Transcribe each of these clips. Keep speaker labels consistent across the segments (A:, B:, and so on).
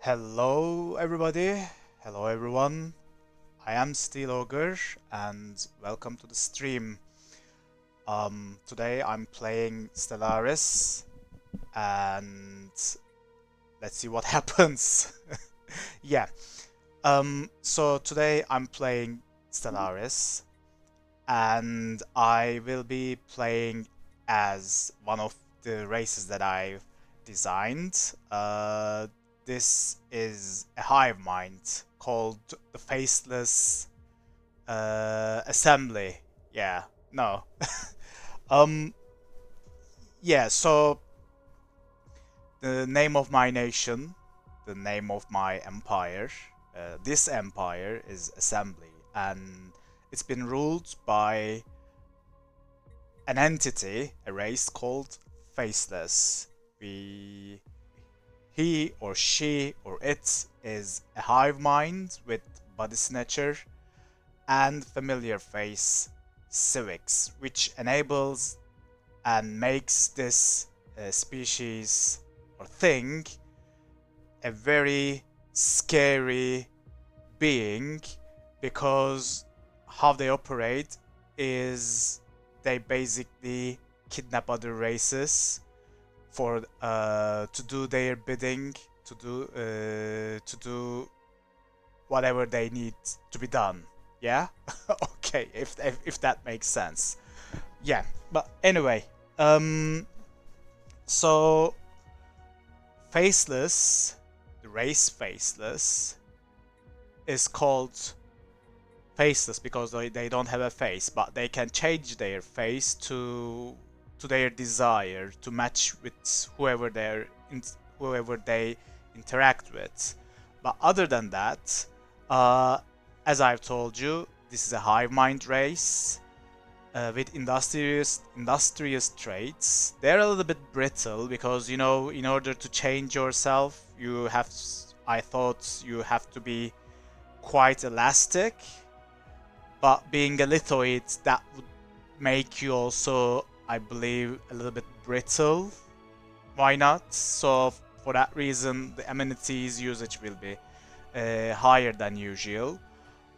A: Hello everybody, hello everyone. I am Steel Ogre and welcome to the stream. Today I'm playing Stellaris and let's see what happens. Yeah. So today I'm playing Stellaris and I will be playing as one of the races that I've designed. This is a hive mind called the Faceless Assembly. Yeah, no. um, yeah, so the name of my nation, the name of my empire, this empire is Assembly, and it's been ruled by an entity, a race called Faceless. We, he or she or it is a hive mind with body snatcher and familiar face civics, which enables and makes this species or thing a very scary being because how they operate is they basically kidnap other races for to do their bidding, to do whatever they need to be done. Yeah. Okay, if that makes sense. Yeah, but anyway, so Faceless, the race Faceless, is called Faceless because they don't have a face, but they can change their face to their desire to match with whoever they interact with. But other than that, uh, as I've told you, this is a hive mind race with industrious traits. They're a little bit brittle because in order to change yourself, I thought you have to be quite elastic, but being a lithoid, that would make you also, I believe, a little bit brittle. Why not? So for that reason, the amenities usage will be higher than usual,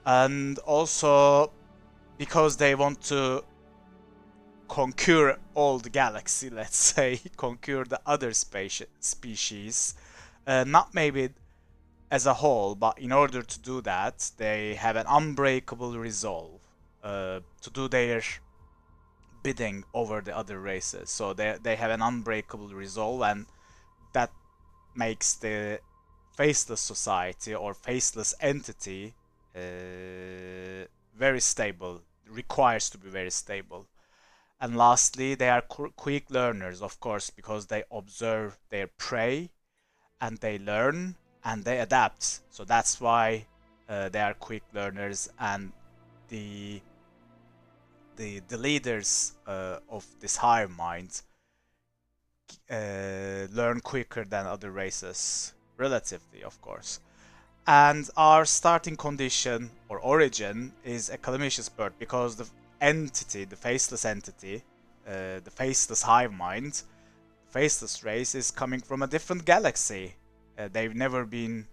A: and also because they want to conquer all the galaxy, let's say, conquer the other species, not maybe as a whole, but in order to do that, they have an unbreakable resolve to do their bidding over the other races. So they have an unbreakable resolve, and that makes the faceless society or faceless entity very stable. Requires to be very stable. And lastly, they are quick learners, of course, because they observe their prey and they learn and they adapt. So that's why they are quick learners, and the the leaders of this hive mind learn quicker than other races, relatively, of course. And our starting condition or origin is a calamitous bird because the entity, the faceless entity, the faceless hive mind, faceless race is coming from a different galaxy. They've never been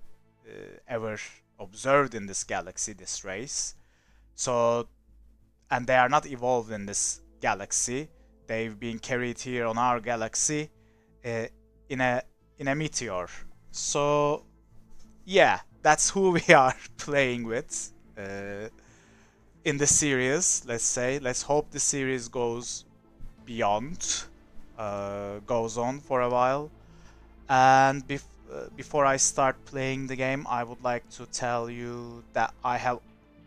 A: ever observed in this galaxy, this race. So, and they are not evolved in this galaxy. They've been carried here on our galaxy uh, in a meteor. So, yeah, that's who we are playing with in the series. Let's say, let's hope the series beyond, goes on for a while. And before I start playing the game, I would like to tell you that I have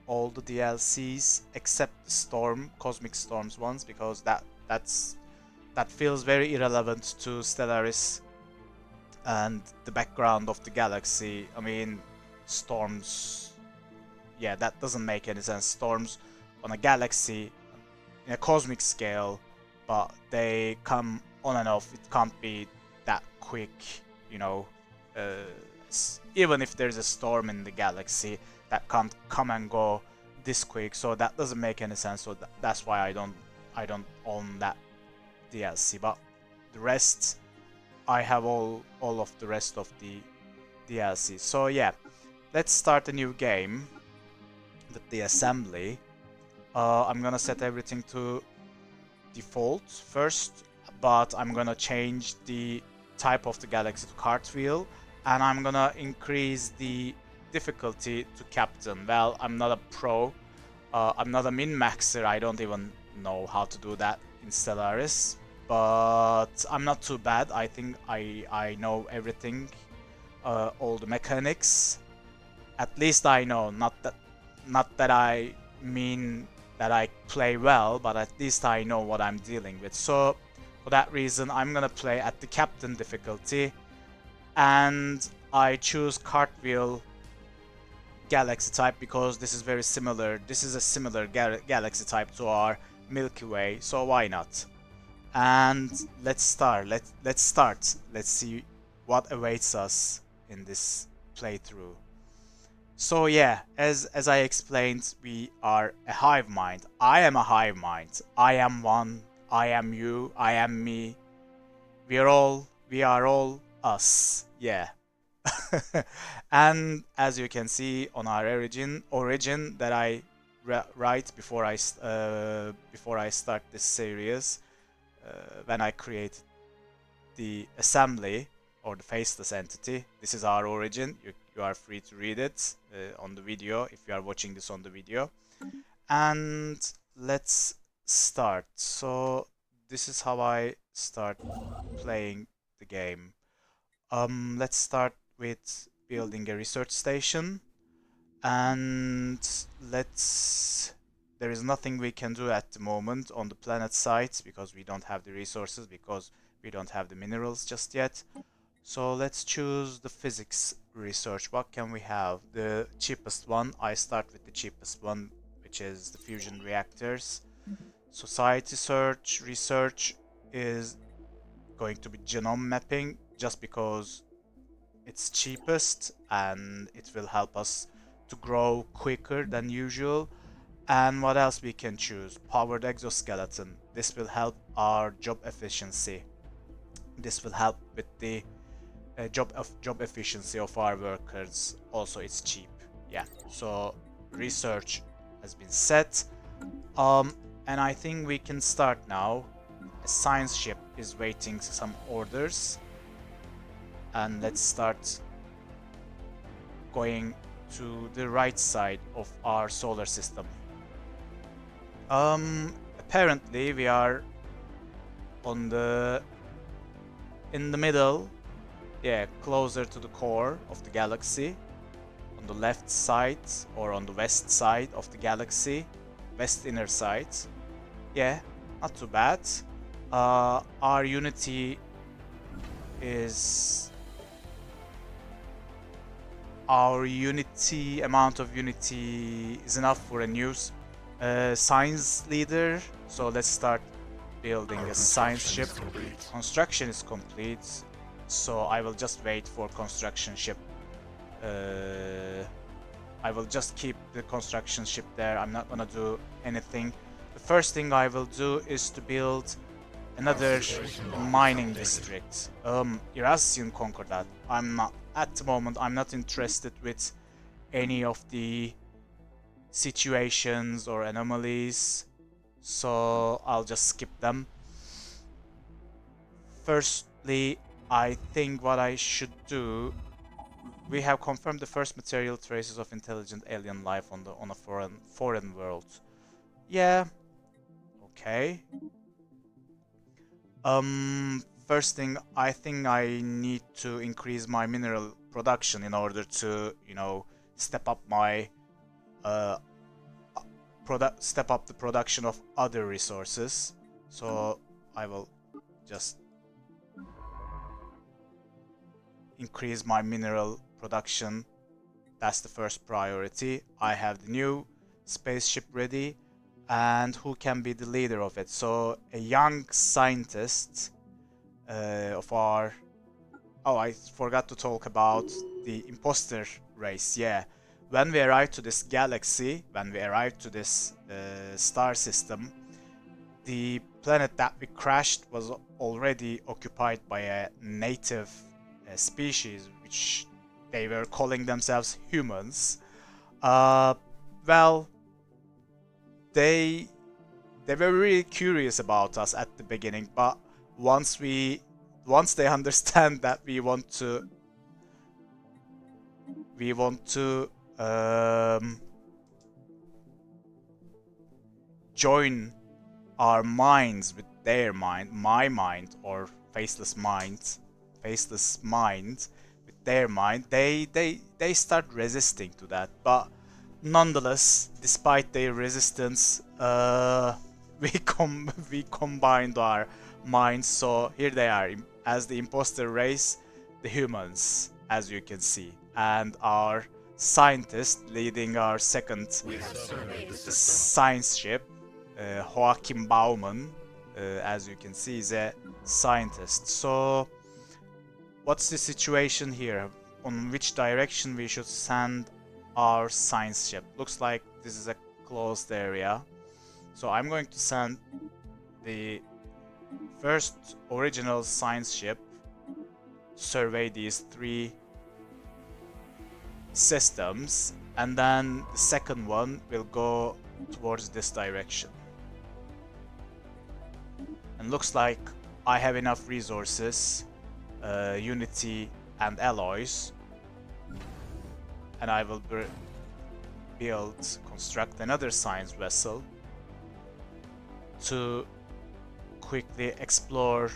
A: all the DLCs except the Cosmic Storms ones, because that feels very irrelevant to Stellaris and the background of the galaxy. I mean, storms, yeah, that doesn't make any sense. Storms on a galaxy in a cosmic scale, but they come on and off. It can't be that quick, you know. Uh, Even if there's a storm in the galaxy, that can't come and go this quick. So that doesn't make any sense. So that's why I don't own that DLC. But the rest, I have all of the rest of the DLC. So yeah, let's start a new game with the assembly. I'm gonna set everything to default first, but I'm gonna change the type of the galaxy to cartwheel, and I'm gonna increase the difficulty to captain. Well, I'm not a pro, I'm not a min-maxer, I don't even know how to do that in Stellaris, but I'm not too bad. I think I know everything, all the mechanics. At least I know, not that I mean that I play well, but at least I know what I'm dealing with. So for that reason, I'm gonna play at the captain difficulty, and I choose cartwheel galaxy type because this is very similar. This is a similar galaxy type to our Milky Way, so why not? And let's start. Let's start. Let's see what awaits us in this playthrough. So yeah, as I explained, we are a hive mind. I am a hive mind. I am one. I am you. I am me. We are all us. Yeah. And as you can see on our origin that I write before I start this series, when I create the assembly or the faceless entity. This is our origin. You are free to read it on the video if you are watching this on the video. And let's start. So this is how I start playing the game. Let's start with building a research station, and there is nothing we can do at the moment on the planet site because we don't have the resources, because we don't have the minerals just yet. So let's choose the physics research. What can we have? The cheapest one. I start with the cheapest one, which is the fusion reactors. Society research is going to be genome mapping, just because it's cheapest and it will help us to grow quicker than usual. And what else we can choose? Powered exoskeleton. This will help our job efficiency. This will help with the job efficiency of our workers. Also, it's cheap. Yeah. So research has been set. And I think we can start now. A science ship is waiting some orders, and let's start going to the right side of our solar system. Apparently we are on in the middle, yeah, closer to the core of the galaxy, on the left side or on the west side of the galaxy, west inner side. Yeah, not too bad. Our unity is amount of unity is enough for a new science leader. So let's start building a science ship. Construction is complete, so I will just wait for construction ship. I will just keep the construction ship there. I'm not gonna do anything. The first thing I will do is to build another mining district. Eurasian Concordat. I'm not at the moment. I'm not interested with any of the situations or anomalies, so I'll just skip them. Firstly, I think what I should do. We have confirmed the first material traces of intelligent alien life on a foreign world. Yeah. Okay. First thing, I think I need to increase my mineral production in order to, step up my step up the production of other resources. So I will just increase my mineral production. That's the first priority. I have the new spaceship ready, and who can be the leader of it? So a young scientist of our... Oh, I forgot to talk about the imposter race. Yeah, when we arrived to this galaxy, when we arrived to this star system, the planet that we crashed was already occupied by a native species, which they were calling themselves humans. Well, they were really curious about us at the beginning, but once they understand that we want to join our minds with their mind, my mind or faceless mind with their mind, they start resisting to that. But nonetheless, despite their resistance, we combined our minds. So here they are as the imposter race, the humans, as you can see, and our scientist leading our second science ship, Joachim Baumann, as you can see, is a scientist. So, what's the situation here? On which direction we should send our science ship? Looks like this is a closed area. So I'm going to send the first original science ship to survey these 3 systems, and then the second one will go towards this direction. And looks like I have enough resources, unity and alloys, and I will construct another science vessel to quickly explore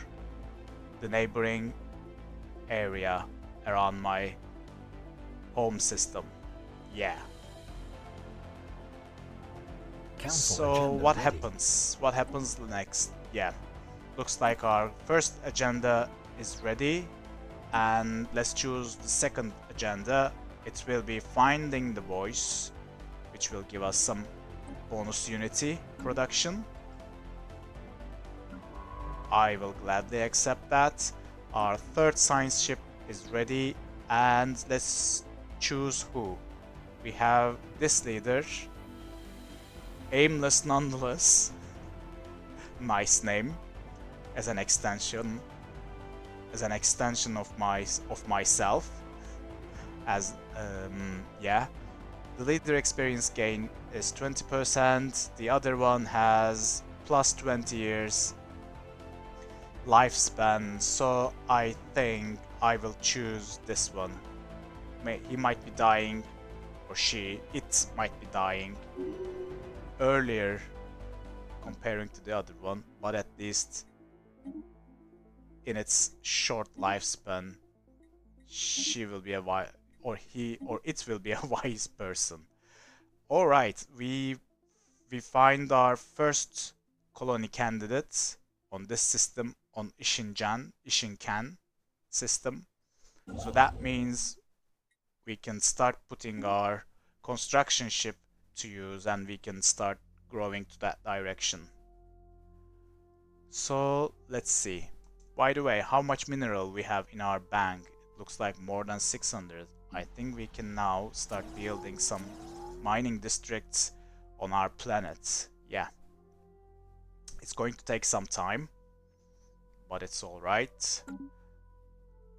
A: the neighboring area around my home system. Yeah. So what happens? What happens next? Yeah. Looks like our first agenda is ready, and let's choose the second agenda. It will be finding the voice, which will give us some bonus unity production. I will gladly accept that. Our third science ship is ready, and let's choose who. We have this leader, Aimless Nonetheless, nice name, as an extension of myself. As yeah, the leader experience gain is 20%. The other one has plus 20 years lifespan, so I think I will choose this one. He might be dying, or it might be dying earlier comparing to the other one, but at least in its short lifespan, she will be a wise, or it will be a wise person. All right, we find our first colony candidates on this system, on Ishinkan system. So that means we can start putting our construction ship to use, and we can start growing to that direction. So let's see. By the way, how much mineral we have in our bank? It looks like more than 600. I think we can now start building some mining districts on our planet. Yeah. It's going to take some time, but it's alright.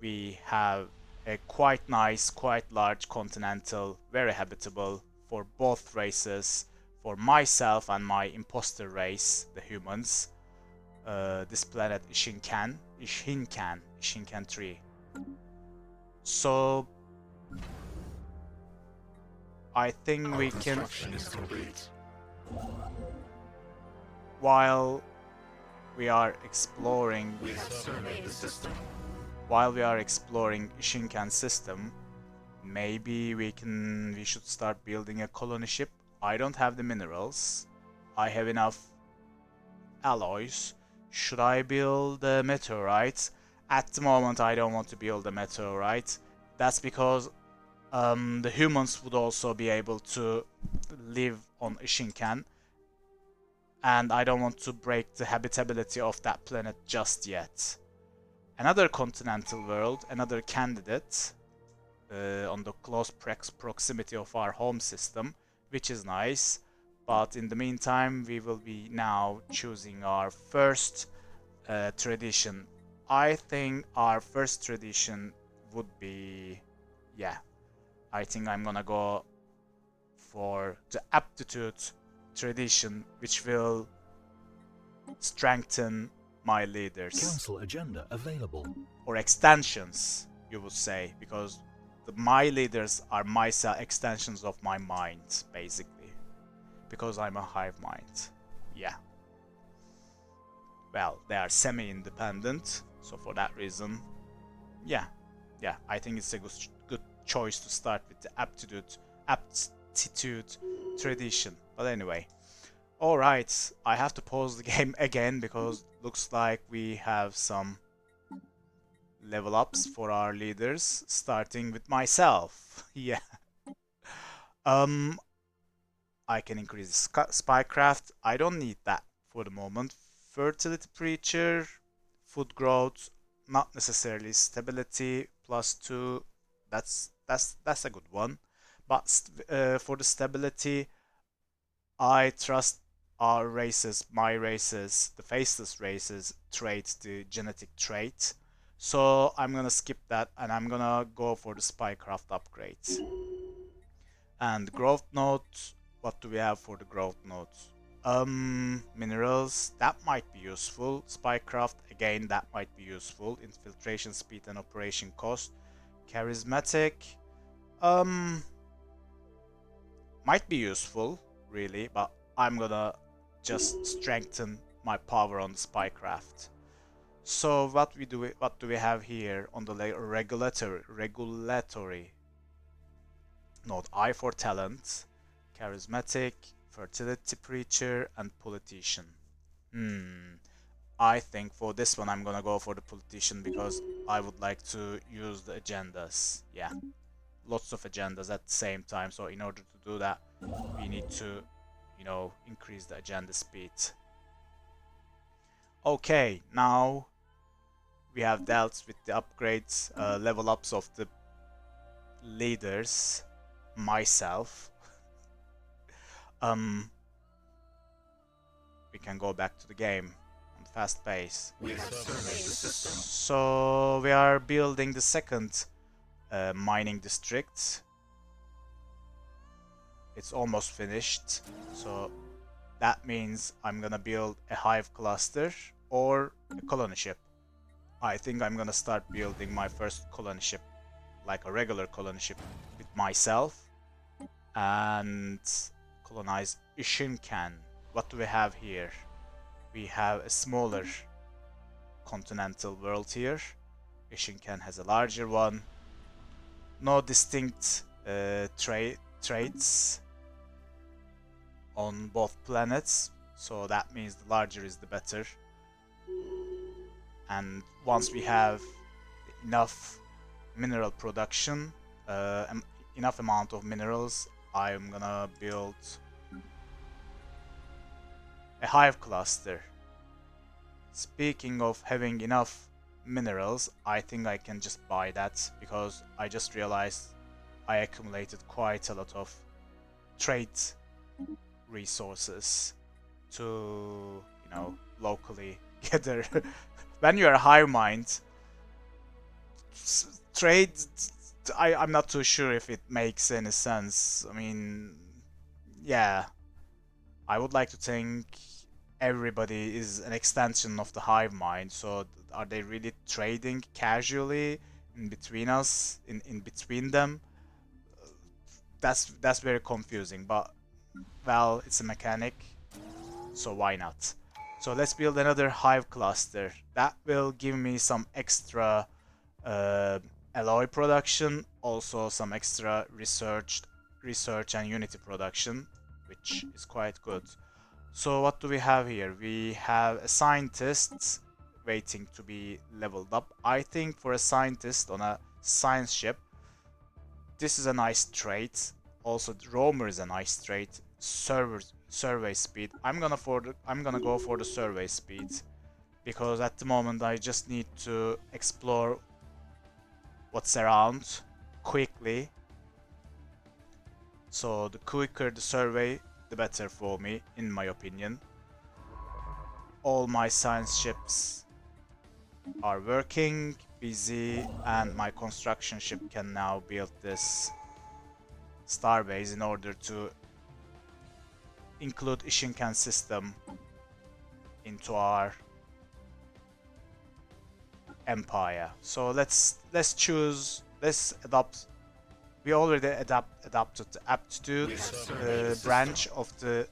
A: We have a quite nice, quite large continental, very habitable for both races, for myself and my imposter race, the humans. This planet Ishinkan 3. So I think we can, while we are exploring Ishinkan system, maybe we should start building a colony ship. I don't have the minerals. I have enough alloys. Should I build a meteorite? At the moment, I don't want to build a meteorite. That's because the humans would also be able to live on Ishinkan, and I don't want to break the habitability of that planet just yet. Another continental world, another candidate on the close proximity of our home system, which is nice. But in the meantime, we will be now choosing our first tradition. I think our first tradition would be, yeah, I think I'm gonna go for the aptitude tradition, which will strengthen my leaders.
B: Council agenda available.
A: Or extensions, you would say, because my leaders are extensions of my mind, basically. Because I'm a hive mind. Yeah. Well, they are semi-independent, so for that reason, yeah, I think it's a good choice to start with the aptitude tradition. But anyway, all right, I have to pause the game again because looks like we have some level ups for our leaders, starting with myself. Yeah. I can increase spycraft. I don't need that for the moment. Fertility preacher, food growth, not necessarily stability +2. That's a good one. But for the stability, I trust our races, my races, the faceless races trait, the genetic trait. So I'm gonna skip that and I'm gonna go for the spycraft upgrades. And growth note, what do we have for the growth notes? Minerals, that might be useful. Spycraft, again, that might be useful. Infiltration speed and operation cost. Charismatic, might be useful, really, but I'm gonna just strengthen my power on the spycraft. So what do we have here on the regulatory note? I for talent, charismatic, fertility preacher, and politician. I think for this one I'm gonna go for the politician because I would like to use the agendas. Yeah, lots of agendas at the same time. So in order to do that, we need to, increase the agenda speed. Okay, now we have dealt with the upgrades, level ups of the leaders, myself. We can go back to the game on fast pace. So we are building the second mining district. It's almost finished, so that means I'm gonna build a hive cluster or a colony ship. I think I'm gonna start building my first colony ship, like a regular colony ship, with myself and colonize Ishinkan. What do we have here? We have a smaller continental world here. Ishinkan has a larger one. No distinct traits on both planets, so that means the larger is the better. And once we have enough mineral production, enough amount of minerals, I'm gonna build a hive cluster. Speaking of having enough minerals, I think I can just buy that because I just realized I accumulated quite a lot of trade resources to, locally gather. When you're a hive mind, trade, I'm not too sure if it makes any sense. I mean, yeah, I would like to think everybody is an extension of the hive mind, so are they really trading casually in between us, in between them? That's very confusing, but well, it's a mechanic, so why not? So let's build another hive cluster. That will give me some extra alloy production, also some extra research and unity production, which is quite good. So what do we have here? We have a scientist waiting to be leveled up. I think for a scientist on a science ship, this is a nice trait. Also, the roamer is a nice trait. Survey speed. I'm gonna go for the survey speed because at the moment I just need to explore what's around quickly. So the quicker the survey, the better for me, in my opinion. All my science ships are working. busy, and my construction ship can now build this starbase in order to include Ishinkan system into our empire. So let's adopt. We already adopted the aptitude branch of the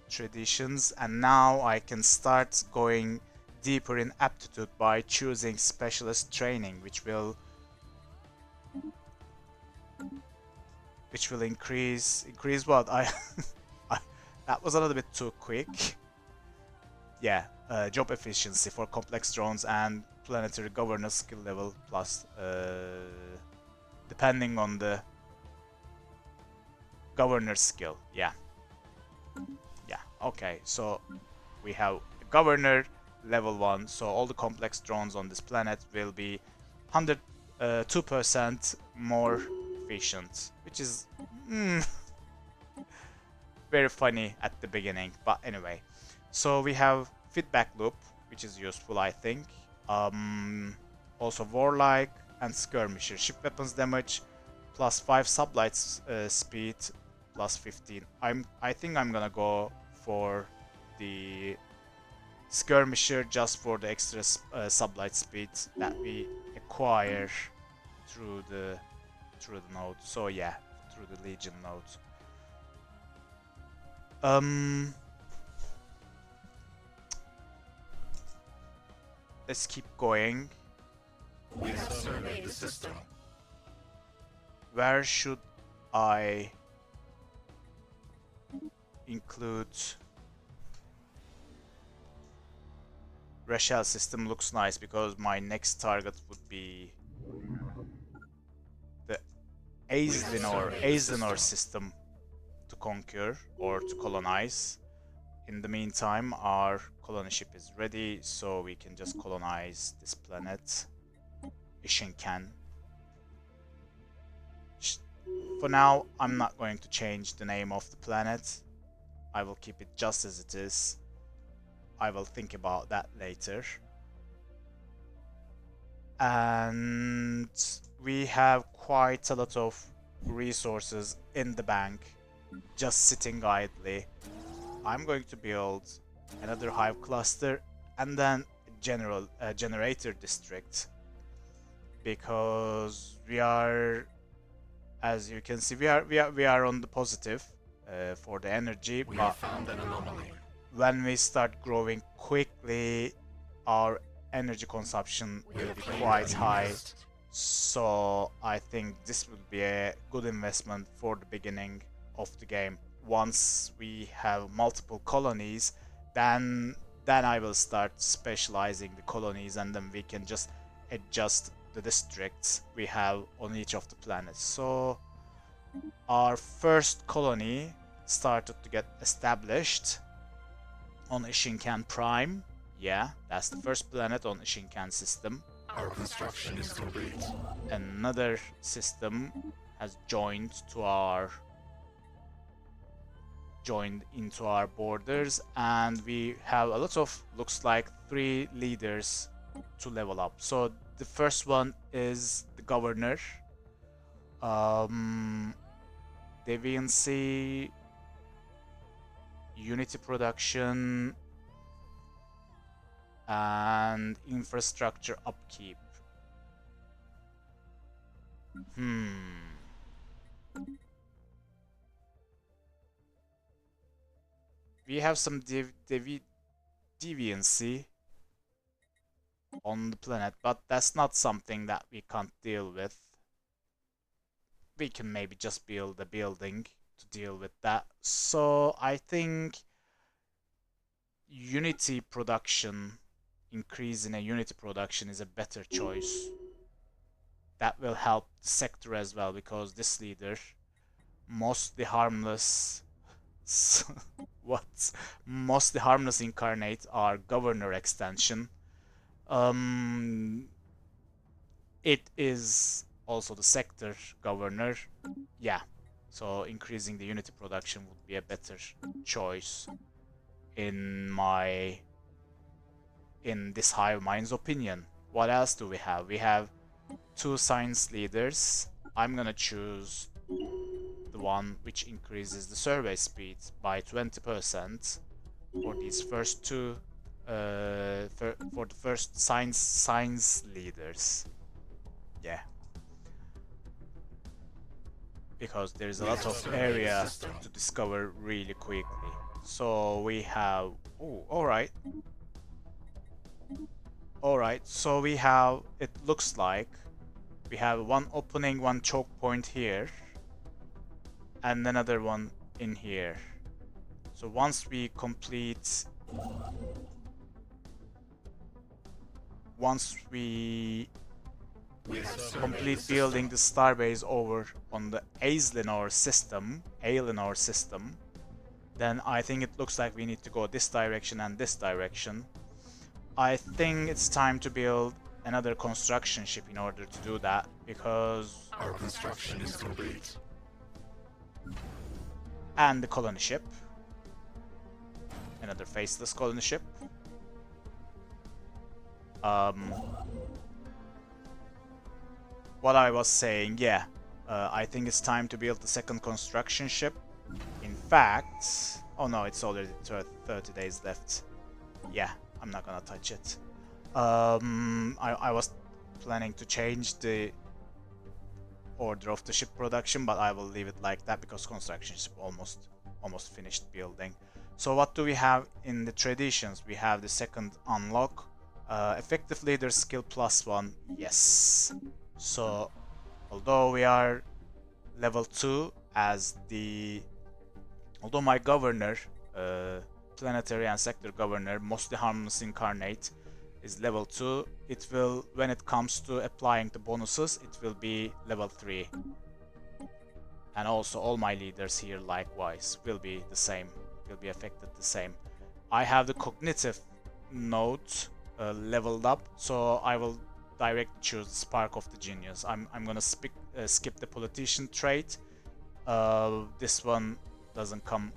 A: traditions, and now I can start going deeper in aptitude by choosing specialist training, which will increase what I that was a little bit too quick. Yeah, job efficiency for complex drones and planetary governance skill level plus depending on the governor skill. Yeah, okay, so we have a governor level 1, so all the complex drones on this planet will be 2% more efficient, which is very funny at the beginning, but anyway. So we have feedback loop, which is useful, I think. Also warlike and skirmisher. Ship weapons damage plus 5 sublight speed plus 15. I think I'm gonna go for the skirmisher just for the extra sublight speed that we acquire through the node. So yeah, through the Legion node. Let's keep going.
B: We have surveyed the system.
A: Where should I include? Rachel system looks nice because my next target would be the Aizlinor system to conquer or to colonize. In the meantime, our colony ship is ready, so we can just colonize this planet, Ishinkan. For now, I'm not going to change the name of the planet. I will keep it just as it is. I will think about that later. And we have quite a lot of resources in the bank, just sitting idly. I'm going to build another Hive cluster and then a generator district, because we are, as you can see, we are on the positive for the energy.
B: We have found an anomaly.
A: When we start growing quickly, our energy consumption will be quite high. So I think this will be a good investment for the beginning of the game. Once we have multiple colonies, then I will start specializing the colonies, and then we can just adjust the districts we have on each of the planets. So our first colony started to get established on Ishinkan Prime. Yeah, that's the first planet on Ishinkan system.
B: Our construction is complete.
A: Another system has joined into our borders, and we have a lot of, looks like, 3 leaders to level up. So the first one is the governor. Deviancy, unity production, and infrastructure upkeep. We have some deviancy on the planet, but that's not something that we can't deal with. We can maybe just build a building to deal with that. So I think unity production, increasing a unity production is a better choice. That will help the sector as well, because this leader, mostly harmless, what? Mostly harmless incarnate, our governor extension. It is also the sector governor. Yeah, so increasing the unity production would be a better choice in this Hive Mind's opinion. What else do we have? We have 2 science leaders. I'm gonna choose the one which increases the survey speed by 20% for these first two, for the first science leaders. Yeah, because there's a lot of area to discover really quickly. So we have, oh, all right. So we have, it looks like we have one opening, one choke point here, and another one in here. So once we complete, once we complete building the starbase over on the Aelinor system, then I think it looks like we need to go this direction and this direction. I think it's time to build another construction ship in order to do that, because...
B: Our construction is complete.
A: And the colony ship. Another faceless colony ship. What I was saying, yeah. I think it's time to build the second construction ship. In fact... Oh no, it's already 30 days left. Yeah, I'm not gonna touch it. I was planning to change the order of the ship production, but I will leave it like that because construction is almost finished building. So what do we have in the traditions? We have the second unlock, effective leader skill +1. Yes. So although we are level 2 as the, although my governor, planetary and sector governor, mostly harmless incarnate, is level 2, it will, when it comes to applying the bonuses, it will be level 3. And also all my leaders here likewise will be the same, will be affected the same. I have the cognitive node leveled up, so I will directly choose the Spark of the Genius. I'm gonna skip the politician trait. This one doesn't come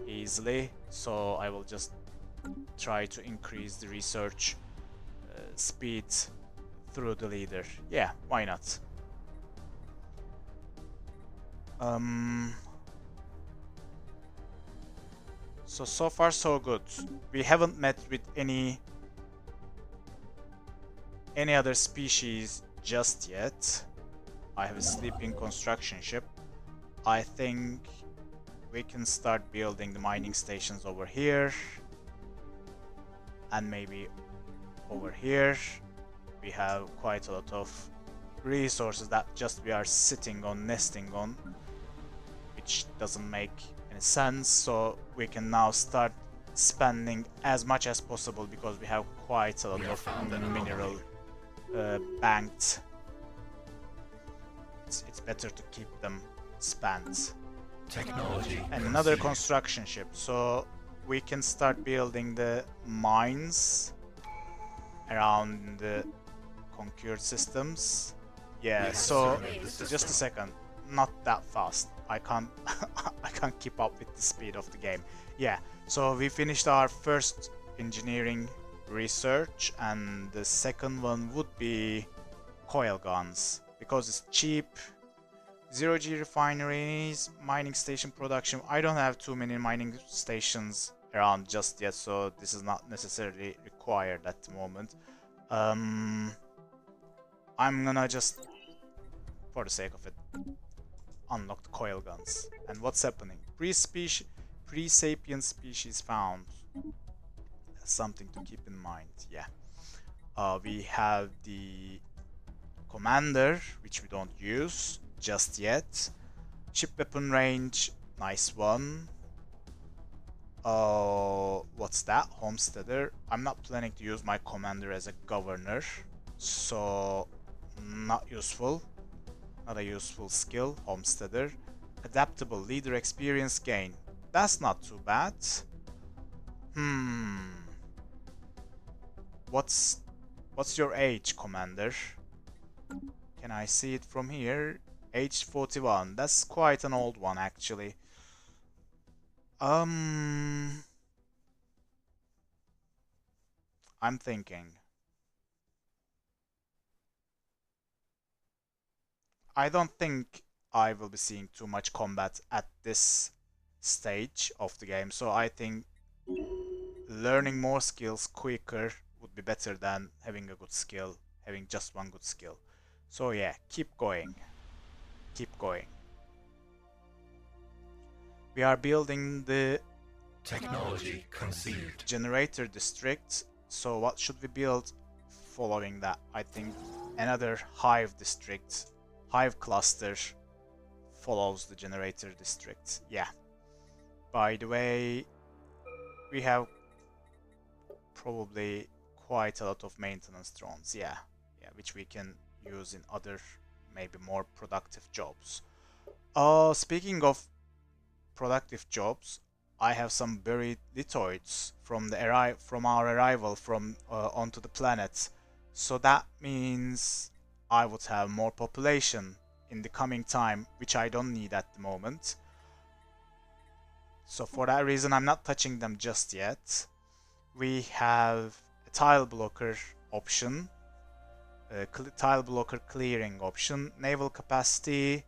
A: easily, so I will just try to increase the research speed through the leader. Yeah, why not? So far so good. We haven't met with any other species just yet. I have a sleeping construction ship. I think we can start building the mining stations over here. And maybe over here. We have quite a lot of resources that just we are sitting on, nesting on, which doesn't make any sense. So we can now start spending as much as possible because we have quite a lot of mineral banked. It's better to keep them spent.
B: Technology.
A: And another construction ship, so we can start building the mines around the conquered systems. Yeah, so just a second, not that fast. I can't I can't keep up with the speed of the game. Yeah, so we finished our first engineering research, and the second one would be coil guns because it's cheap. 0G refineries, mining station production. I don't have too many mining stations around just yet, so this is not necessarily required at the moment. I'm gonna just, for the sake of it, unlock the coil guns. And what's happening? Pre-sapient species found. That's something to keep in mind. Yeah. We have the commander, which we don't use just yet. Ship weapon range, nice one. What's that? Homesteader. I'm not planning to use my commander as a governor, so not useful. Not a useful skill. Homesteader. Adaptable leader experience gain. That's not too bad. What's your age, commander? Can I see it from here? Age 41. That's quite an old one, actually. I'm thinking. I don't think I will be seeing too much combat at this stage of the game, so I think learning more skills quicker would be better than having a good skill, having just one good skill. So yeah, keep going. Keep going. We are building the
B: Technology conceived.
A: generator district. So what should we build following that? I think another hive district, hive cluster follows the generator district. Yeah. By the way, we have probably quite a lot of maintenance drones. Yeah. Yeah, which we can use in other, maybe more productive jobs. Speaking of productive jobs, I have some buried lithoids from our arrival from onto the planet. So that means I would have more population in the coming time, which I don't need at the moment. So for that reason, I'm not touching them just yet. We have a tile blocker option, a tile blocker clearing option, naval capacity,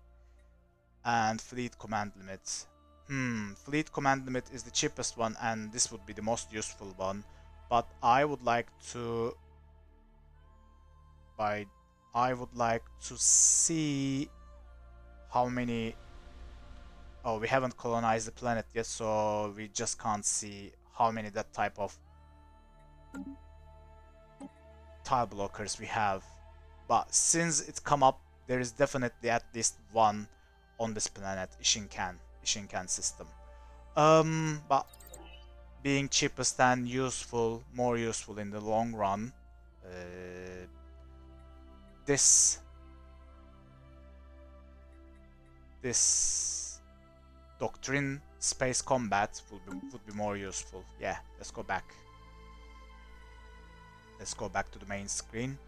A: and fleet command limit. Fleet command limit is the cheapest one, and this would be the most useful one. But I would like to see how many. Oh, we haven't colonized the planet yet, so we just can't see how many that type of tile blockers we have. But since it's come up, there is definitely at least one on this planet, Ishinkan system. But being cheapest and useful, more useful in the long run, this doctrine space combat would be more useful. Yeah, let's go back. Let's go back to the main screen.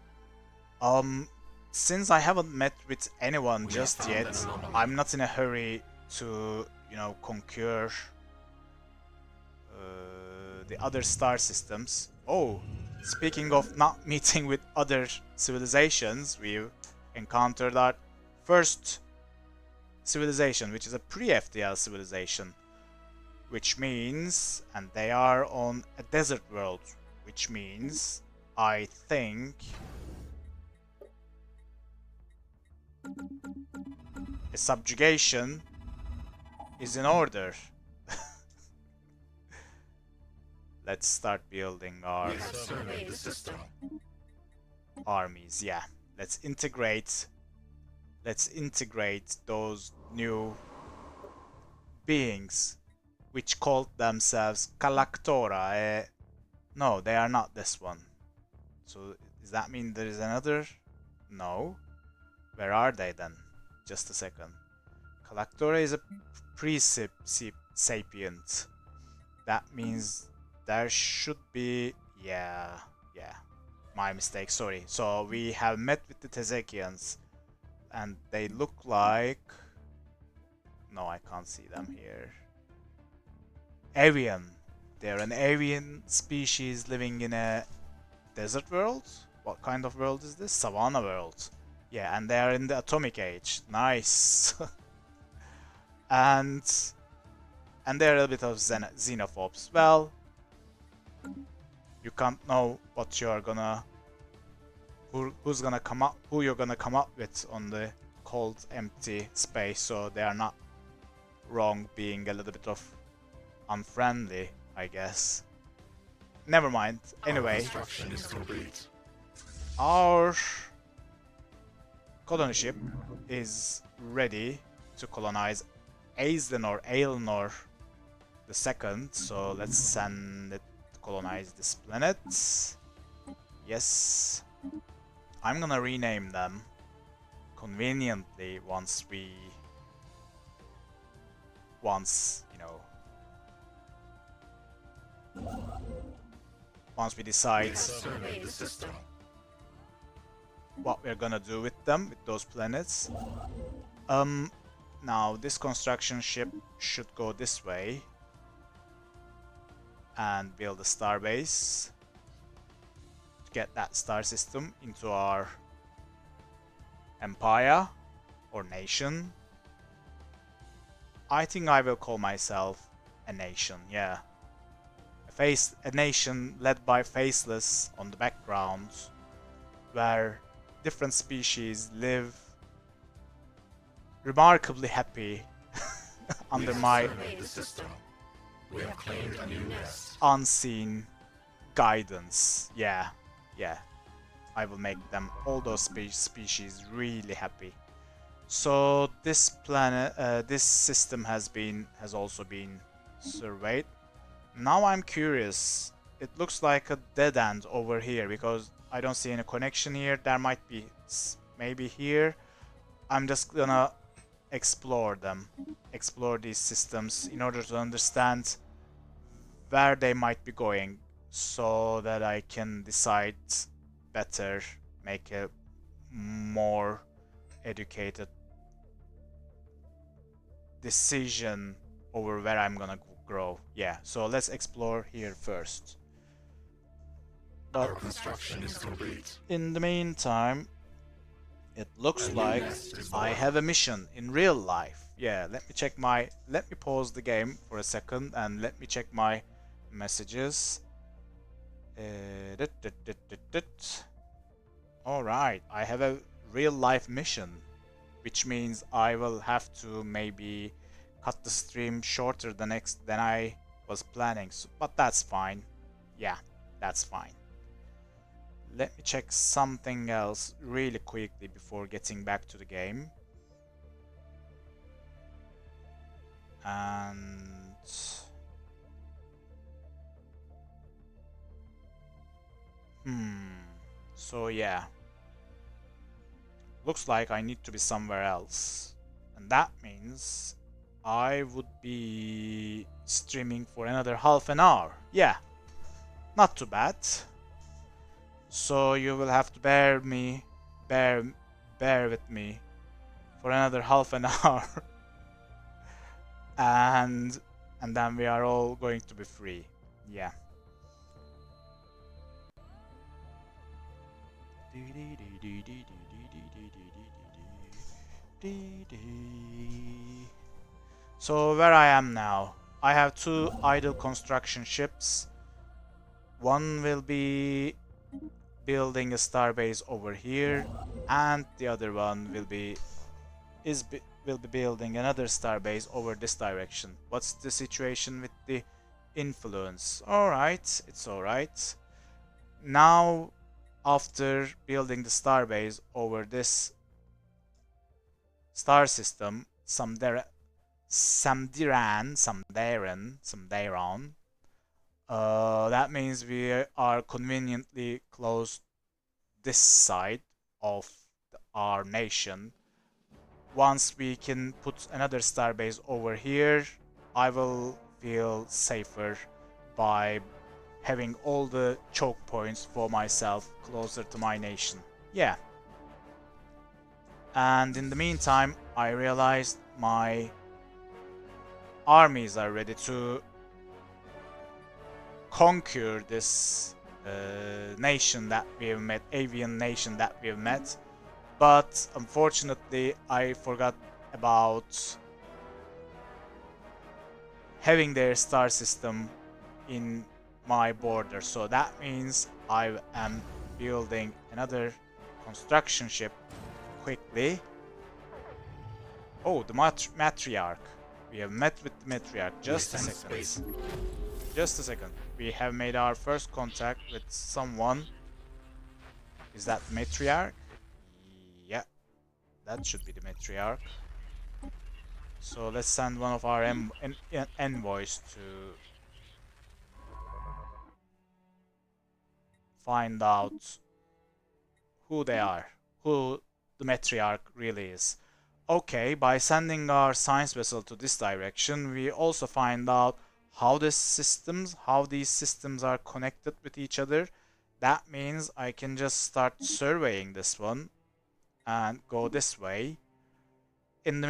A: Since I haven't met with anyone just yet, I'm not in a hurry to, conquer the other star systems. Oh, speaking of not meeting with other civilizations, we've encountered our first civilization, which is a pre-FTL civilization, which means, and they are on a desert world, which means I think a subjugation is in order. Let's start building our armies. Yeah, let's integrate those new beings which called themselves Kalaktora. No, they are not this one. So does that mean there is another? No. Where are they then? Just a second. Kalaktora is a pre-sapient. That means there should be... Yeah. My mistake, sorry. So we have met with the Tezekians. And they look like... No, I can't see them here. Avian. They're an avian species living in a desert world? What kind of world is this? Savannah world. Yeah, and they are in the atomic age. Nice. and they're a bit of xenophobes. Well, you can't know what you're gonna... Who's gonna come up, who you're gonna come up with on the cold, empty space, so they are not wrong being a little bit of unfriendly, I guess. Never mind. Anyway, our colony ship is ready to colonize Aelnor the second, so let's send it to colonize this planet. Yes. I'm gonna rename them conveniently once, once we decide what we're gonna do with them, with those planets. Now this construction ship should go this way and build a star base to get that star system into our empire or nation. I think I will call myself a nation, yeah. A nation led by Faceless on the background, where different species live remarkably happy under my
B: the system. We have claimed a new nest.
A: unseen guidance. Yeah, yeah. I will make them, all those species, really happy. So this planet, this system has also been surveyed. Now I'm curious. It looks like a dead end over here because I don't see any connection here. There might be maybe here. I'm just gonna explore them, explore these systems in order to understand where they might be going, so that I can decide better, make a more educated decision over where I'm gonna grow. Yeah, so let's explore here first. But
B: Our construction is complete.
A: in the meantime, it looks like I have a mission in real life. Yeah, let me pause the game for a second and let me check my messages. Alright, I have a real life mission, which means I will have to maybe cut the stream shorter than I was planning, but that's fine. Yeah, that's fine. Let me check something else really quickly before getting back to the game. And so yeah, looks like I need to be somewhere else, and that means I would be streaming for another half an hour. Yeah, not too bad. So you will have to bear bear with me for another half an hour, and then we are all going to be free. Yeah. So where I am now, I have two idle construction ships. One will be building a starbase over here, and the other one will be building another starbase over this direction. What's the situation with the influence? Alright, it's alright. Now, after building the starbase over this star system, Samdaren, that means we are conveniently close this side of our nation. Once we can put another starbase over here, I will feel safer by having all the choke points for myself closer to my nation. Yeah. And in the meantime, I realized my armies are ready to conquer this nation that we have met, avian nation that we have met. But unfortunately, I forgot about having their star system in my border. So that means I am building another construction ship quickly. Oh, the matriarch. We have met with the matriarch. Just a second. Just a second. We have made our first contact with someone. Is that the matriarch? Yeah, that should be the matriarch. So let's send one of our envoys to find out who they are, who the matriarch really is. Okay, by sending our science vessel to this direction, we also find out how these systems are connected with each other. That means I can just start surveying this one and go this way. In the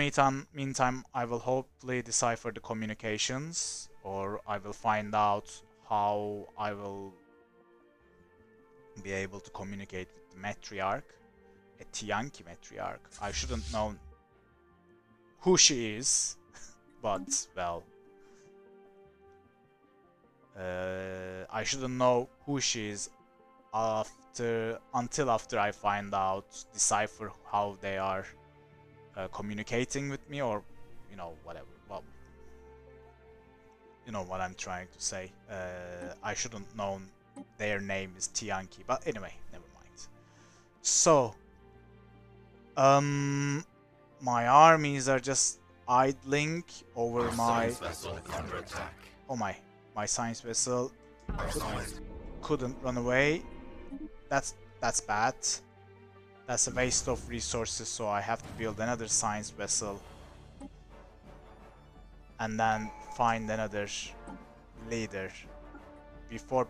A: meantime, I will hopefully decipher the communications, or I will find out how I will be able to communicate with the matriarch, a Tiyanki matriarch. I shouldn't know who she is, but well, I shouldn't know who she is until after I find out, decipher how they are communicating with me, or you know, whatever. Well, you know what I'm trying to say. I shouldn't known their name is Tianki, but anyway, never mind. So, my armies are just idling over my.
B: Vessel under attack.
A: Oh my science vessel
B: Our science
A: couldn't run away. That's bad. That's a waste of resources, so I have to build another science vessel and then find another leader. Before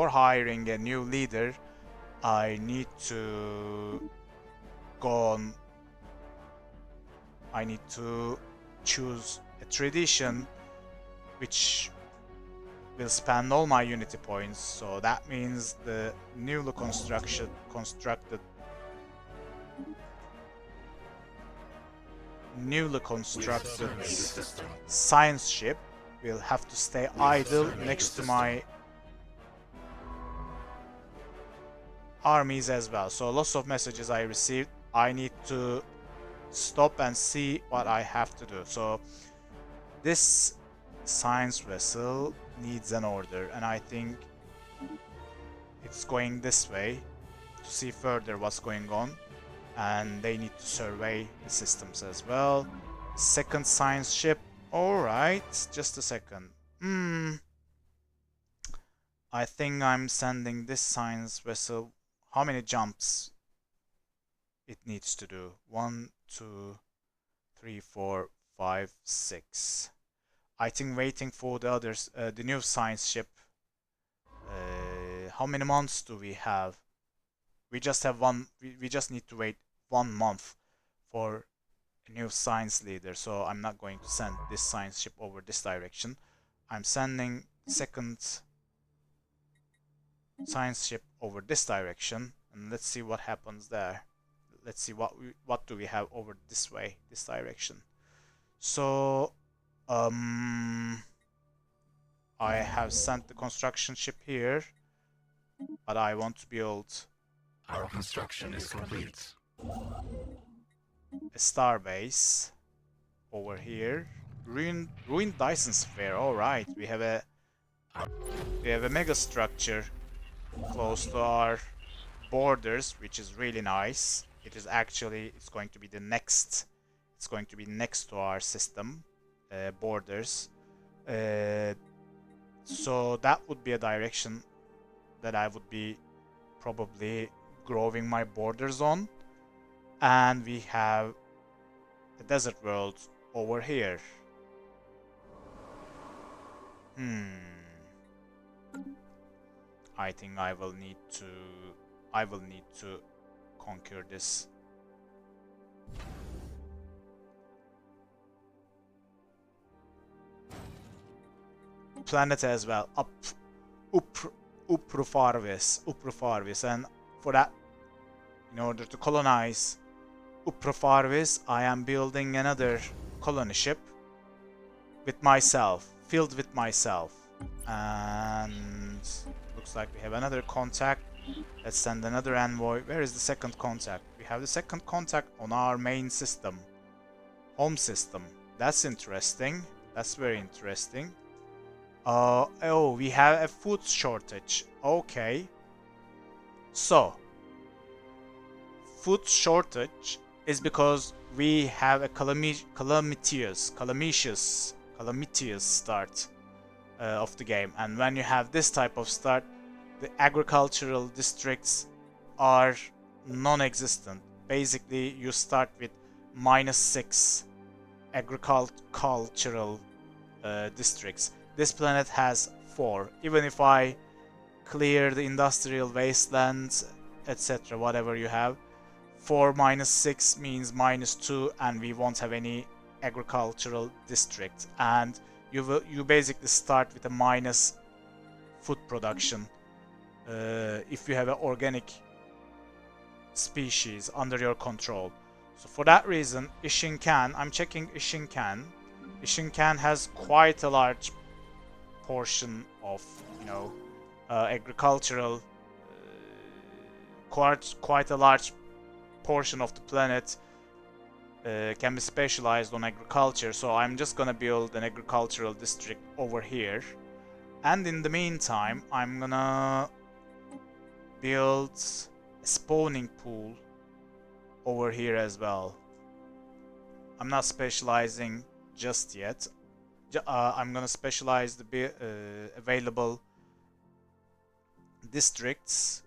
A: hiring a new leader, I need to go on. I need to choose a tradition which will spend all my unity points, so that means the newly constructed science ship will have to stay idle next to my armies as well. So lots of messages I received. I need to stop and see what I have to do. So this science vessel needs an order, and I think it's going this way to see further what's going on, and they need to survey the systems as well. Second science ship. Alright, just a second. I think I'm sending this science vessel. How many jumps it needs to do? 1, 2, 3, 4, 5, 6. I think waiting for the others, the new science ship. How many months do we have? We just have one. We just need to wait 1 month for a new science leader. So I'm not going to send this science ship over this direction. I'm sending second science ship over this direction, and let's see what happens there. Let's see what do we have over this way, this direction. So I have sent the construction ship here, but I want to build.
B: Our construction is complete.
A: A star base over here. Ruined Dyson Sphere. All right, we have a mega structure close to our borders, which is really nice. It's going to be next to our system borders. So that would be a direction that I would be probably growing my borders on. And we have the desert world over here. I think I will need to conquer this. Planet as well. Uprofarvis, and for that, in order to colonize Uprofarvis, I am building another colony ship with myself, filled with myself. And looks like we have another contact. Let's send another envoy. Where is the second contact? We have the second contact on our main system, home system. That's interesting. That's very interesting. Oh, we have a food shortage. Okay. So, food shortage is because we have a calamitous start of the game, and when you have this type of start, the agricultural districts are non-existent. Basically, you start with -6 agricultural districts. This planet has 4. Even if I clear the industrial wastelands, etc., whatever you have, 4 minus 6 means -2, and we won't have any agricultural district. And you basically start with a minus food production if you have an organic species under your control. So for that reason, Ishinkan, I'm checking Ishinkan. Ishinkan has quite a large portion of, you know, agricultural, quite a large portion of the planet can be specialized on agriculture. So I'm just gonna build an agricultural district over here. And in the meantime, I'm gonna build a spawning pool over here as well. I'm not specializing just yet. I'm gonna specialize the available districts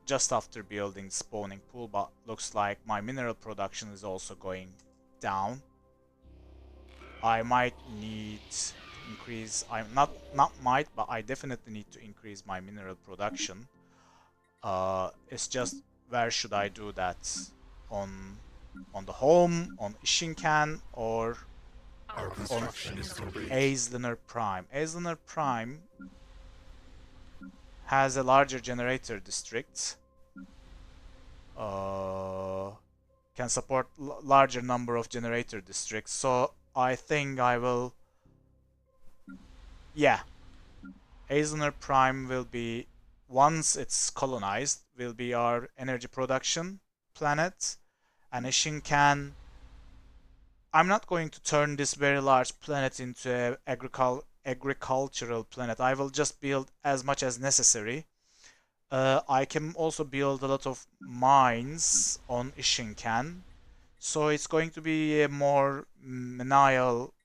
A: just after building spawning pool, but looks like my mineral production is also going down. I might need to increase, I'm not might, but I definitely need to increase my mineral production. It's just, where should I do that? On the home, on Ishinkan, or
B: Our construction is complete.
A: Aizliner Prime. Aizliner Prime has a larger generator district. Can support larger number of generator districts. So I think I will. Yeah, Aizliner Prime will be, once it's colonized, will be our energy production planet, and Ishinkan. I'm not going to turn this very large planet into an agricultural planet. I will just build as much as necessary. I can also build a lot of mines on Ishinkan. So it's going to be a more menial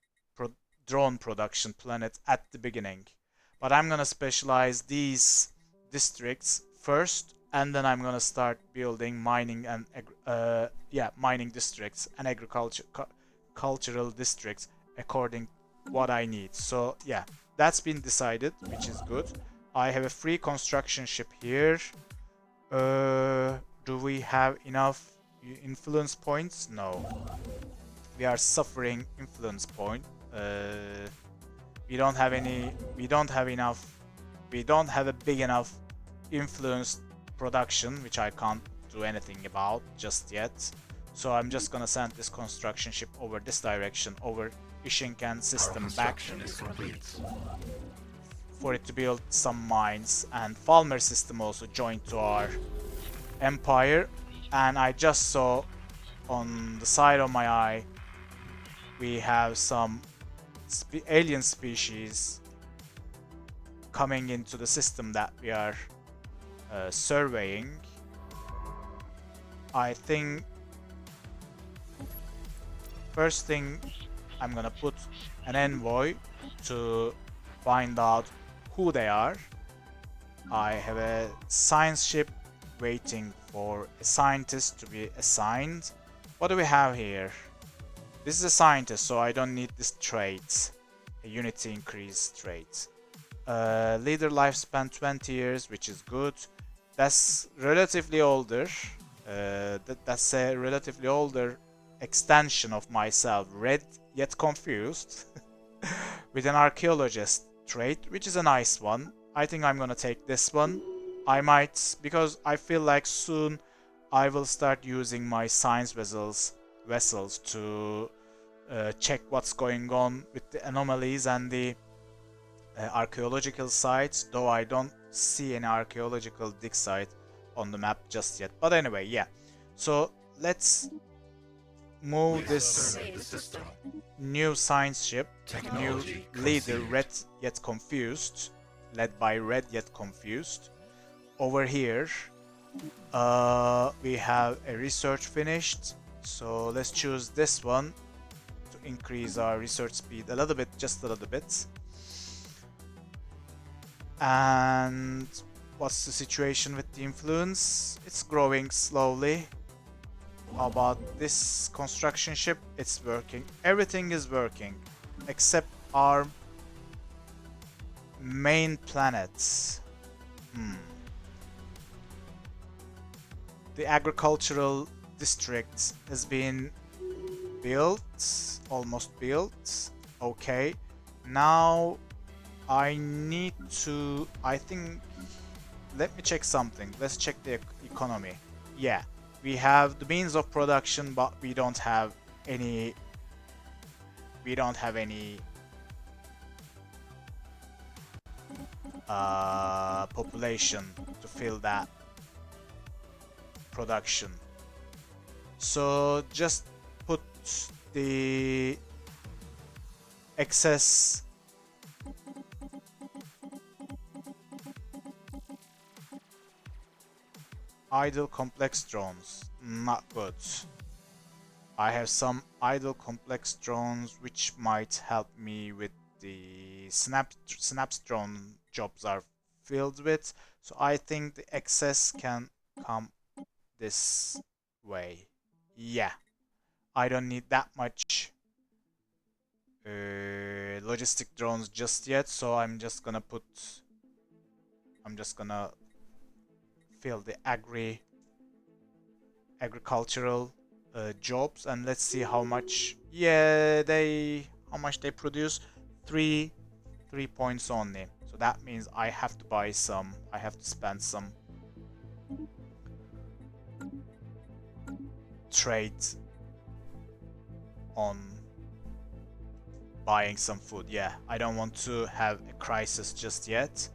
A: drone production planet at the beginning. But I'm gonna specialize these districts first, and then I'm gonna start building mining and mining districts and cultural districts according what I need. So yeah, that's been decided, which is good. I have a free construction ship here. Do we have enough influence points? No. We are suffering influence point. We don't have any. We don't have enough. We don't have a big enough influence production, which I can't do anything about just yet. So I'm just gonna send this construction ship over this direction, over Ishinkan system back, for it to build some mines. And Falmer system also joined to our empire. And I just saw on the side of my eye we have some alien species coming into the system that we are surveying. I think first thing, I'm gonna put an envoy to find out who they are. I have a science ship waiting for a scientist to be assigned. What do we have here? This is a scientist, so I don't need this trait. A unity increase trait. Leader lifespan 20 years, which is good. That's relatively older. That's a relatively older extension of myself. Red yet confused. With an archaeologist trait, which is a nice one. I think I'm gonna take this one. I might, because I feel like soon I will start using my science vessels to check what's going on with the anomalies and the archaeological sites, though I don't see any archaeological dig site on the map just yet. But anyway, yeah. So let's move this new science ship, new leader, red yet confused, led by red yet confused, over here. We have a research finished, so let's choose this one to increase our research speed a little bit, just a little bit. And what's the situation with the influence? It's growing slowly. How about this construction ship? It's working. Everything is working except our main planets. The agricultural district has been built, almost built. Okay, now I need to, I think, let me check something. Let's check the economy. Yeah, We have the means of production, but we don't have any population to fill that production. So just put the excess idle complex drones. Not good. I have some idle complex drones which might help me with the snaps drone jobs are filled with. So I think the excess can come this way. Yeah. I don't need that much logistic drones just yet, so I'm just gonna fill the agricultural jobs, and let's see how much. Yeah, how much they produce. Three points only. So that means I have to buy some. I have to spend some trade on buying some food. Yeah, I don't want to have a crisis just yet.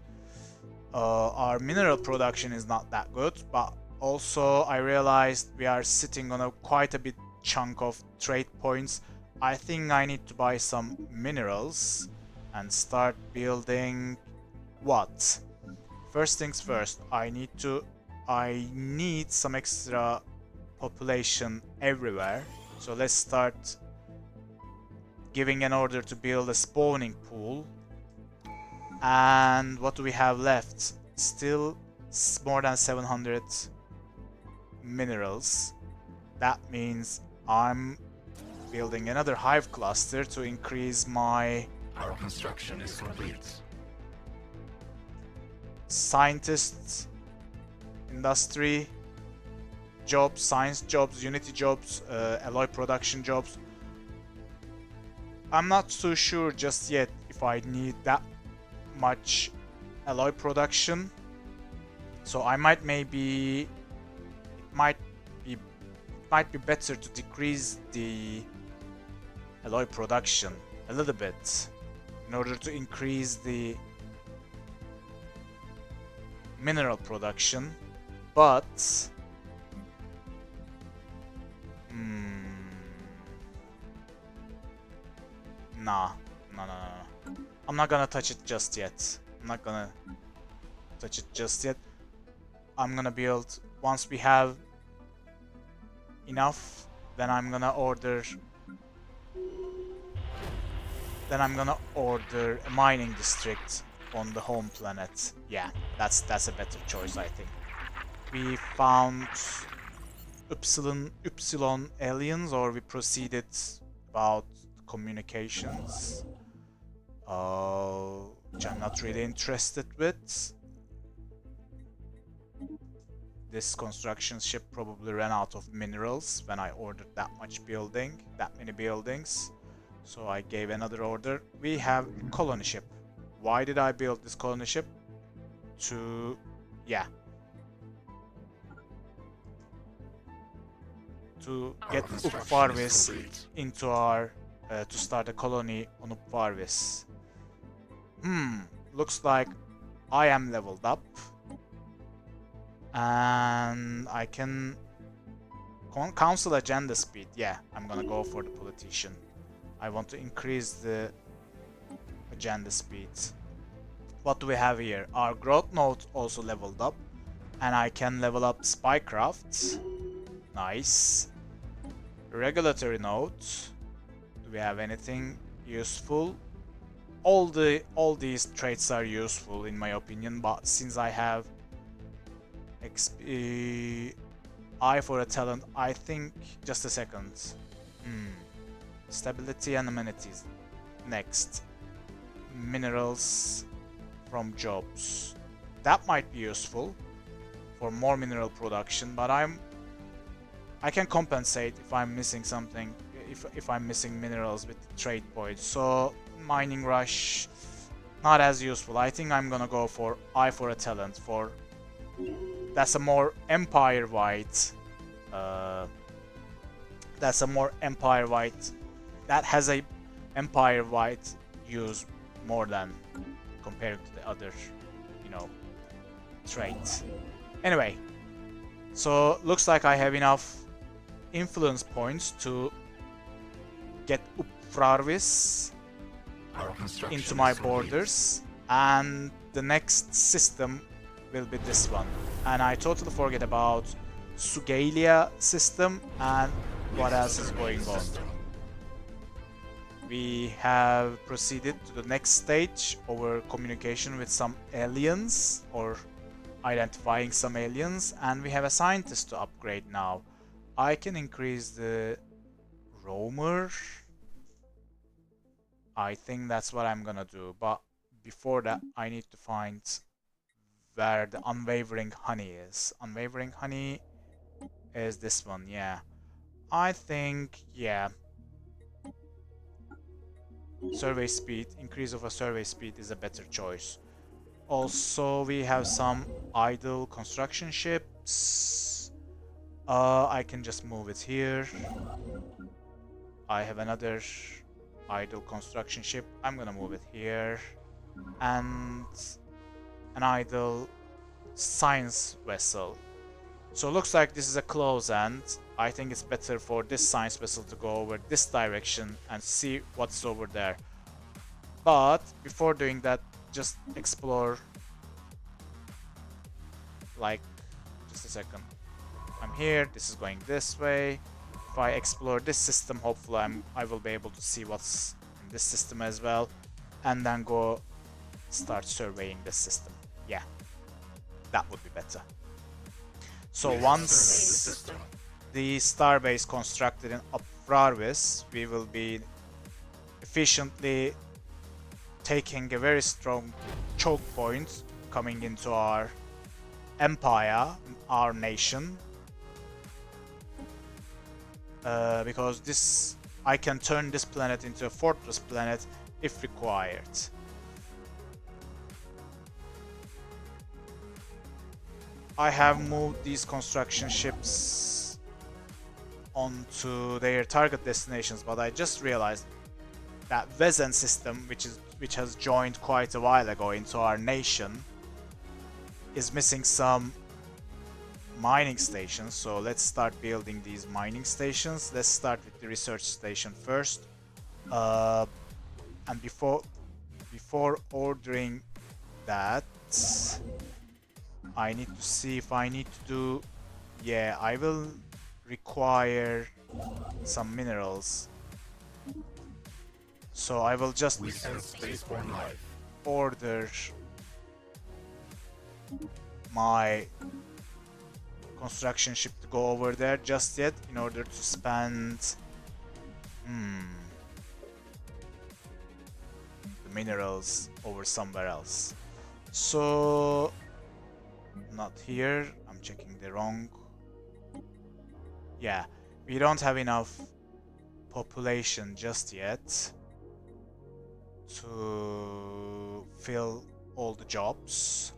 A: Our mineral production is not that good, but also I realized we are sitting on a quite a bit chunk of trade points. I think I need to buy some minerals and start building what? First things first, I need some extra population everywhere. So let's start giving an order to build a spawning pool. And what do we have left? Still more than 700 minerals. That means I'm building another hive cluster to increase my...
B: Our construction is complete.
A: Scientist, industry jobs, science jobs, unity jobs, alloy production jobs. I'm not so sure just yet if I need that much alloy production, so I might maybe it might be better to decrease the alloy production a little bit in order to increase the mineral production, but nah. I'm not gonna touch it just yet. I'm gonna build, once we have enough, then I'm gonna order a mining district on the home planet. Yeah, that's a better choice, I think. We found Upsilon aliens, or we proceeded about communications, which I'm not really interested with. This construction ship probably ran out of minerals when I ordered that many buildings. So I gave another order. We have a colony ship. Why did I build this colony ship? To get Upfarvis into our to start a colony on Upfarvis. Looks like I am leveled up, and I can council agenda speed. Yeah, I'm gonna go for the politician. I want to increase the agenda speed. What do we have here? Our growth node also leveled up, and I can level up spycraft. Nice. Regulatory node. Do we have anything useful? All these traits are useful in my opinion, but since I have eye for a talent, I think... Just a second. Stability and amenities. Next. Minerals from jobs. That might be useful for more mineral production, but I can compensate if I'm missing something, if I'm missing minerals with trade points. So mining rush, not as useful. I think I'm gonna go for eye for a talent. That's a more empire-wide Uh, that's a more empire-wide. That has a empire-wide use more than compared to the other, you know, traits. Anyway, so looks like I have enough influence points to get Upfrarvis into my borders, and the next system will be this one. And I totally forget about Sugalia system and what else is going on. We have proceeded to the next stage over communication with some aliens, or identifying some aliens, and we have a scientist to upgrade now. I can increase the roamer. I think that's what I'm gonna do, but before that I need to find where the unwavering honey is. Unwavering honey is this one, yeah. I think, yeah. Survey speed, increase of a survey speed is a better choice. Also, we have some idle construction ships. I can just move it here. I have another idle construction ship. I'm gonna move it here. And an idle science vessel. So it looks like this is a close end. I think it's better for this science vessel to go over this direction and see what's over there. But before doing that, just explore. Like, just a second. I'm here, this is going this way. If I explore this system, hopefully I will be able to see what's in this system as well. And then go start surveying this system. Yeah, that would be better. So once the starbase constructed in Upfrarvis, we will be efficiently taking a very strong choke point coming into our empire, our nation. Because this, I can turn this planet into a fortress planet if required. I have moved these construction ships onto their target destinations, but I just realized that Vezen system, which has joined quite a while ago into our nation, is missing some mining stations. So let's start building these mining stations. Let's start with the research station first. And before ordering that, I need to see if I need to do... Yeah, I will require some minerals. So I will just order my construction ship to go over there just yet in order to spend the minerals over somewhere else. So not here, I'm checking the wrong. Yeah, we don't have enough population just yet to fill all the jobs.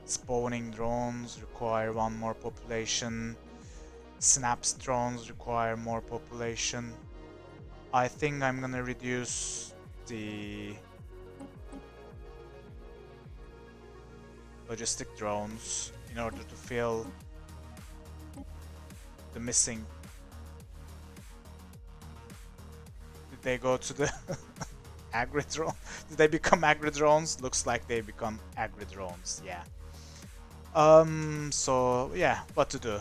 A: Spawning drones require one more population. Snaps drones require more population. I think I'm gonna reduce the logistic drones in order to fill the missing. Did they go to the agri-drone? Did they become agri-drones? Looks like they become agri-drones, yeah. So yeah, what to do?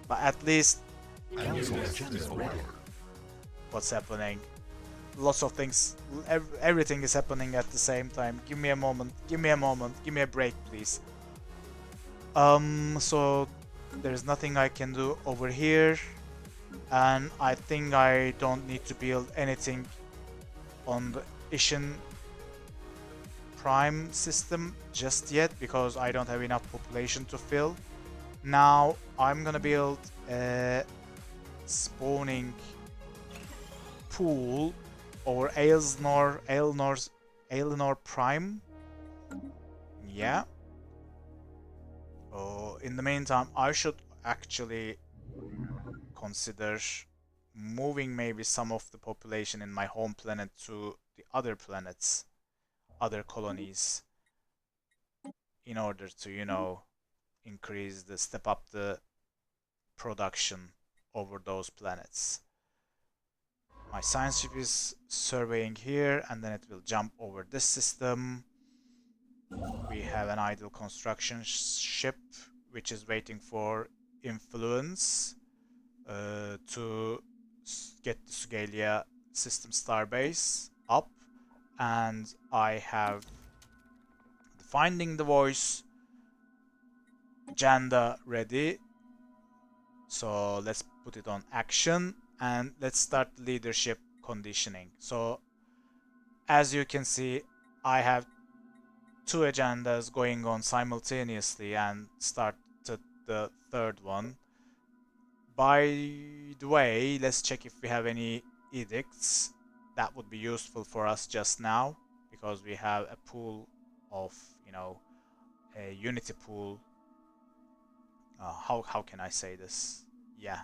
A: But at least what's happening? Lots of things, everything is happening at the same time. Give me a moment, give me a moment, give me a break, please. So there's nothing I can do over here, and I think I don't need to build anything on the Ishin Prime system just yet because I don't have enough population to fill. Now I'm gonna build a spawning pool over Aelinor Prime. Yeah. Oh, in the meantime, I should actually consider moving maybe some of the population in my home planet to the other planets, other colonies, in order to, increase the step up the production over those planets. My science ship is surveying here, and then it will jump over this system. We have an idle construction ship, which is waiting for influence to get the Sugalia system starbase up. And I have the Finding the Voice agenda ready. So let's put it on action and let's start leadership conditioning. So as you can see, I have two agendas going on simultaneously and started the third one. By the way, let's check if we have any edicts. That would be useful for us just now because we have a pool of, a unity pool. How can I say this? Yeah,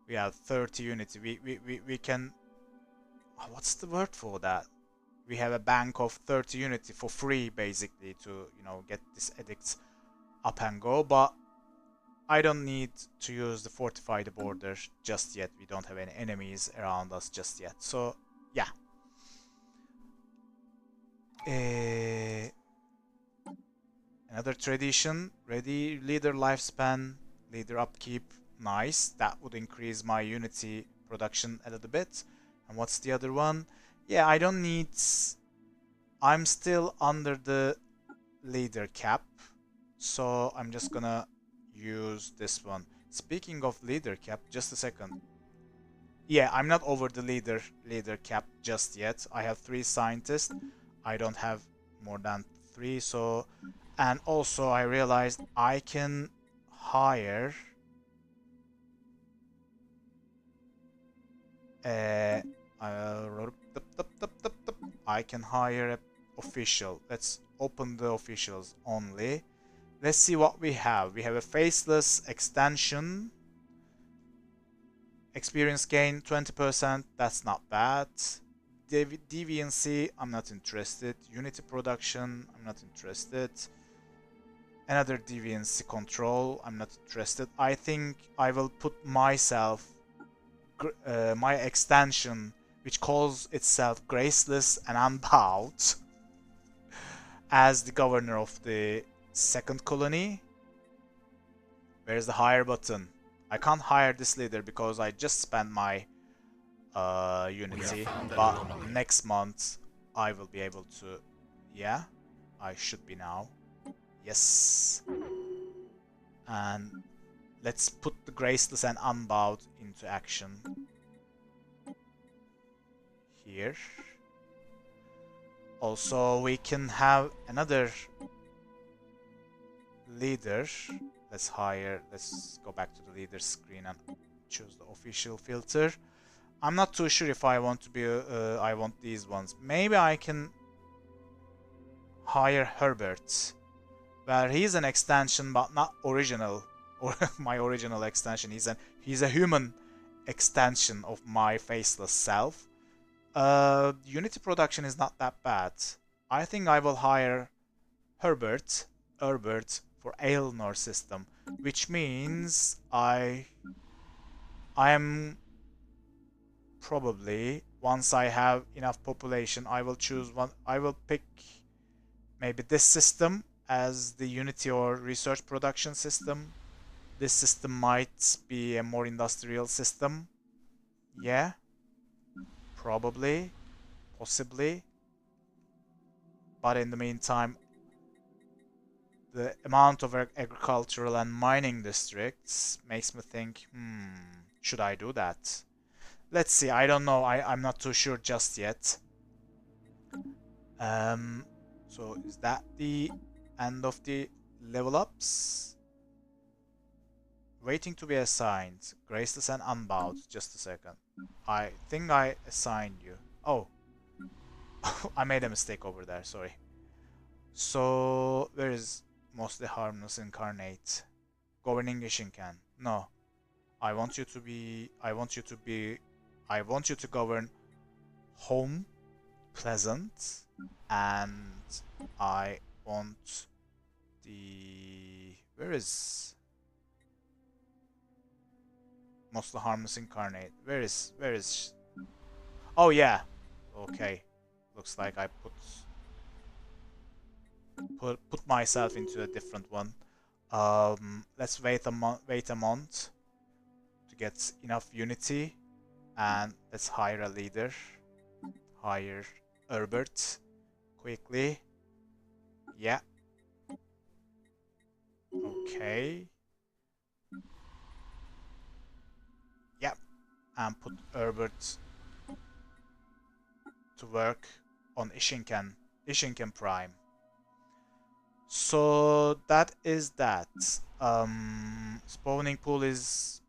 A: we have 30 unity. We can. What's the word for that? We have a bank of 30 unity for free, basically, to get this edict up and go. But I don't need to use the fortify the border just yet. We don't have any enemies around us just yet. So yeah. Another tradition. Ready leader lifespan, leader upkeep. Nice. That would increase my unity production a little bit. And what's the other one? Yeah, I don't need. I'm still under the leader cap, so I'm just gonna use this one. Speaking of leader cap, just a second. Yeah, I'm not over the leader cap just yet. I have 3 scientists. I don't have more than 3, so and also I realized I can hire uh, I can hire a official. Let's open the officials only. Let's see what we have. We have a Faceless extension. Experience gain 20%. That's not bad. Deviancy, I'm not interested. Unity production, I'm not interested. Another deviancy control, I'm not interested. I think I will put myself, my extension, which calls itself Graceless and Unbowed, as the governor of the second colony. Where's the hire button? I can't hire this leader because I just spent my unity, but next month I will be able to. Yeah, I should be now. Yes. And let's put the Graceless and Unbowed into action here. Also, we can have another leader. Let's go back to the leader screen and choose the official filter. I'm not too sure if I want to be, I want these ones. Maybe I can hire Herbert. Well, he's an extension, but not original, or my original extension. He's a human extension of my faceless self. Unity production is not that bad. I think I will hire Herbert for Aelnor system, which means I am probably, once I have enough population, I will choose one. I will pick maybe this system as the Unity or research production system. This system might be a more industrial system. Yeah, probably, possibly. But in the meantime, the amount of agricultural and mining districts makes me think, should I do that? Let's see, I don't know, I'm not too sure just yet. So is that the end of the level ups? Waiting to be assigned. Graceless and Unbowed. Just a second. I think I assigned you. Oh. I made a mistake over there, sorry. So where is mostly harmless incarnate? Governing Ishinkan. No. I want you to be I want you to be I want you to govern home, pleasant, and I want the where is mostly harmless incarnate? Where is oh yeah. Okay. Looks like I put myself into a different one. Let's wait a month to get enough unity, and let's hire a leader. Hire Herbert quickly. Yeah. Okay. Yeah. And put Herbert to work on Ishinkan Prime. So that is that. Spawning pool is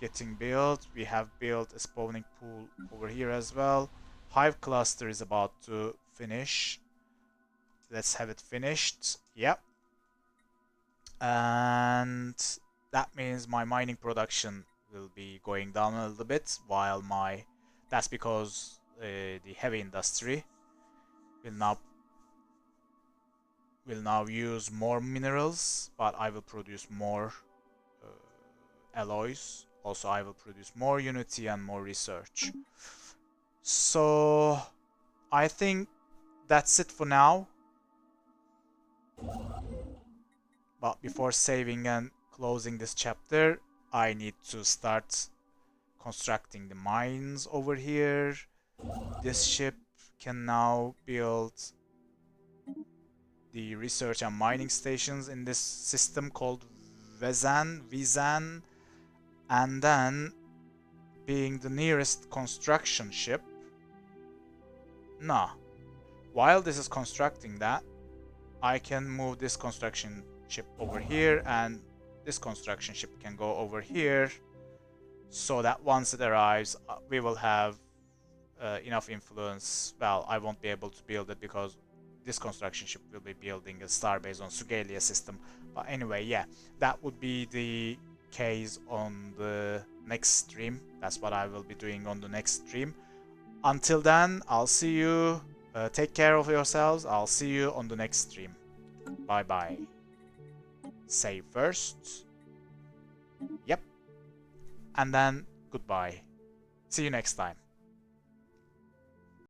A: getting built. We have built a spawning pool over here as well. Hive cluster is about to finish. Let's have it finished. Yep. And that means my mining production will be going down a little bit, while that's because the heavy industry will now use more minerals, but I will produce more alloys. Also, I will produce more unity and more research. So I think that's it for now. But before saving and closing this chapter, I need to start constructing the mines over here. This ship can now build the research and mining stations in this system called Vizan, and then being the nearest construction ship. Nah, while this is constructing that, I can move this construction ship over here, and this construction ship can go over here, so that once it arrives, we will have enough influence. Well, I won't be able to build it because this construction ship will be building a starbase on Sugalia system. But anyway, yeah, that would be the case on the next stream. That's what I will be doing on the next stream. Until then, I'll see you. Take care of yourselves. I'll see you on the next stream. Bye bye. Save first. Yep. And then goodbye. See you next time.